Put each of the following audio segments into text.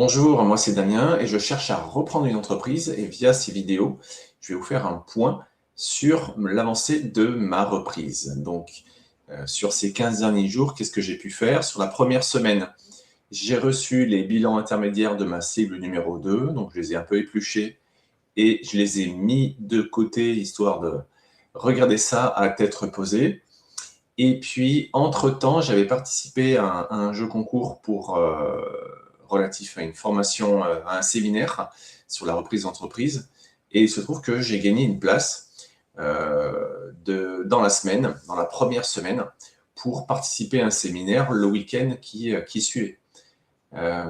Bonjour, moi c'est Damien et je cherche à reprendre une entreprise et via ces vidéos, je vais vous faire un point sur l'avancée de ma reprise. Donc, sur ces 15 derniers jours, qu'est-ce que j'ai pu faire? Sur la première semaine, j'ai reçu les bilans intermédiaires de ma cible numéro 2, donc je les ai un peu épluchés et je les ai mis de côté histoire de regarder ça à tête reposée. Et puis, entre-temps, j'avais participé à un jeu concours relatif à une formation, à un séminaire sur la reprise d'entreprise. Et il se trouve que j'ai gagné une place dans la semaine, dans la première semaine, pour participer à un séminaire le week-end qui suivait.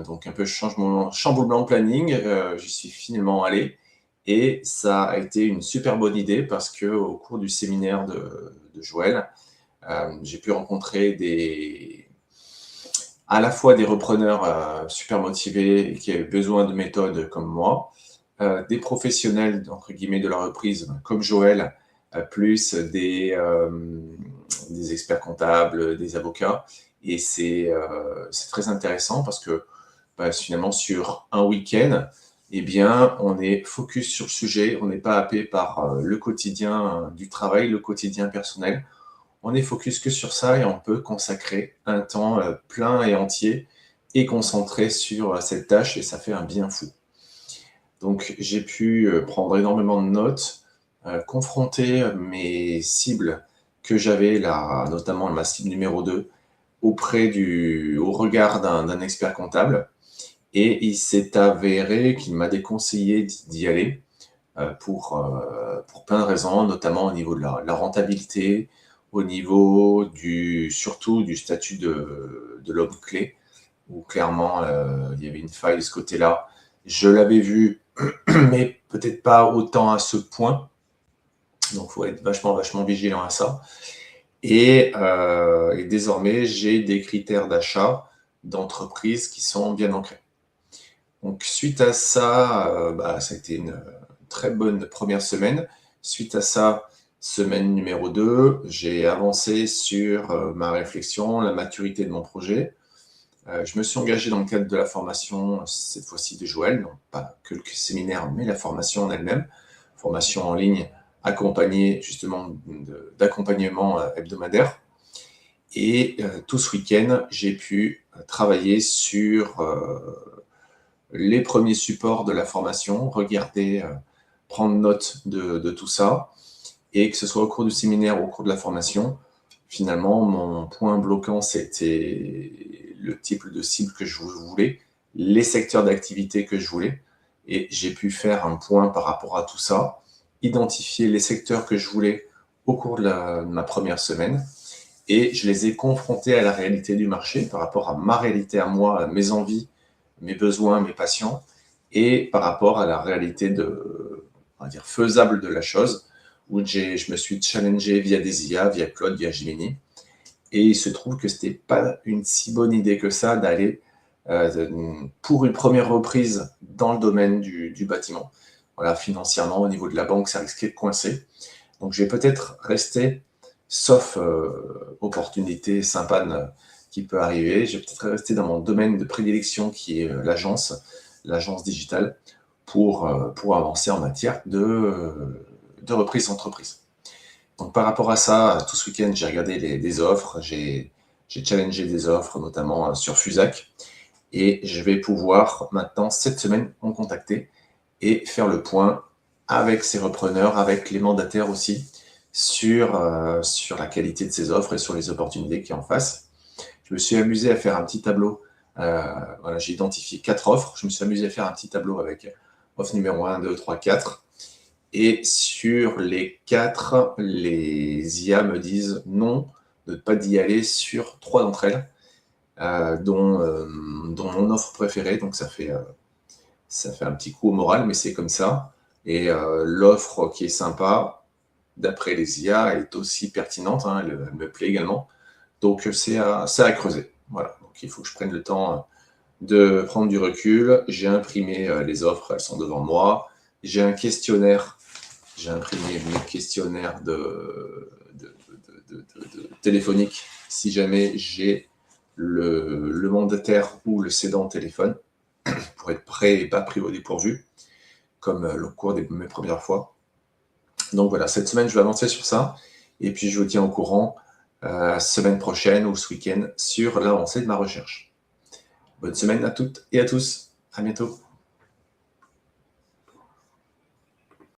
Donc un peu chamboulement de planning, j'y suis finalement allé. Et ça a été une super bonne idée parce qu'au cours du séminaire de Joël, j'ai pu rencontrer à la fois des repreneurs super motivés et qui avaient besoin de méthodes comme moi, des professionnels entre guillemets de la reprise comme Joël, plus des experts comptables, des avocats. Et c'est très intéressant parce que finalement sur un week-end, eh bien, on est focus sur le sujet, on n'est pas happé par le quotidien du travail, le quotidien personnel. On est focus que sur ça et on peut consacrer un temps plein et entier et concentré sur cette tâche et ça fait un bien fou. Donc j'ai pu prendre énormément de notes, confronter mes cibles que j'avais là, notamment ma cible numéro 2, au regard d'un expert comptable. Et il s'est avéré qu'il m'a déconseillé d'y aller pour plein de raisons, notamment au niveau de la rentabilité, au niveau surtout du statut de l'homme clé, où clairement il y avait une faille de ce côté-là. Je l'avais vu, mais peut-être pas autant à ce point. Donc il faut être vachement vigilant à ça. Et désormais, j'ai des critères d'achat d'entreprise qui sont bien ancrés. Donc suite à ça, ça a été une très bonne première semaine. Suite à ça, semaine numéro 2, j'ai avancé sur ma réflexion, la maturité de mon projet. Je me suis engagé dans le cadre de la formation, cette fois-ci de Joël, donc pas que le séminaire, mais la formation en elle-même, formation en ligne accompagnée justement d'accompagnement hebdomadaire. Et tout ce week-end, j'ai pu travailler sur les premiers supports de la formation, regarder, prendre note de tout ça, et que ce soit au cours du séminaire ou au cours de la formation, finalement, mon point bloquant, c'était le type de cible que je voulais, les secteurs d'activité que je voulais, et j'ai pu faire un point par rapport à tout ça, identifier les secteurs que je voulais au cours de ma première semaine, et je les ai confrontés à la réalité du marché par rapport à ma réalité à moi, à mes envies, mes besoins, mes passions, et par rapport à la réalité on va dire, faisable de la chose, où je me suis challengé via des IA, via Claude, via Gemini, et il se trouve que c'était pas une si bonne idée que ça d'aller pour une première reprise dans le domaine du bâtiment. Voilà, financièrement, au niveau de la banque, ça risquait de coincer. Donc, je vais peut-être rester, sauf opportunité sympa qui peut arriver, je vais peut-être rester dans mon domaine de prédilection qui est l'agence digitale, pour avancer en matière de reprise d'entreprise. Donc, par rapport à ça, tout ce week-end, j'ai regardé des offres, j'ai challengé des offres, notamment sur Fusac, et je vais pouvoir maintenant, cette semaine, en contacter et faire le point avec ces repreneurs, avec les mandataires aussi, sur la qualité de ces offres et sur les opportunités qui en face. Je me suis amusé à faire un petit tableau. Voilà, j'ai identifié 4 offres. Je me suis amusé à faire un petit tableau avec offre numéro 1, 2, 3, 4. Et sur les 4, les IA me disent non, de ne pas d'y aller sur 3 d'entre elles, dont mon offre préférée. Donc ça fait un petit coup au moral, mais c'est comme ça. Et l'offre qui est sympa, d'après les IA, est aussi pertinente, hein, elle me plaît également. Donc c'est à creuser. Voilà. Donc il faut que je prenne le temps de prendre du recul. J'ai imprimé les offres, elles sont devant moi. J'ai un questionnaire. J'ai imprimé mes questionnaires téléphonique si jamais j'ai le mandataire ou le cédant au téléphone. pour être prêt et pas pris au dépourvu, comme le cours de mes premières fois. Donc voilà, cette semaine, je vais avancer sur ça. Et puis, je vous tiens au courant semaine prochaine ou ce week-end sur l'avancée de ma recherche. Bonne semaine à toutes et à tous. À bientôt.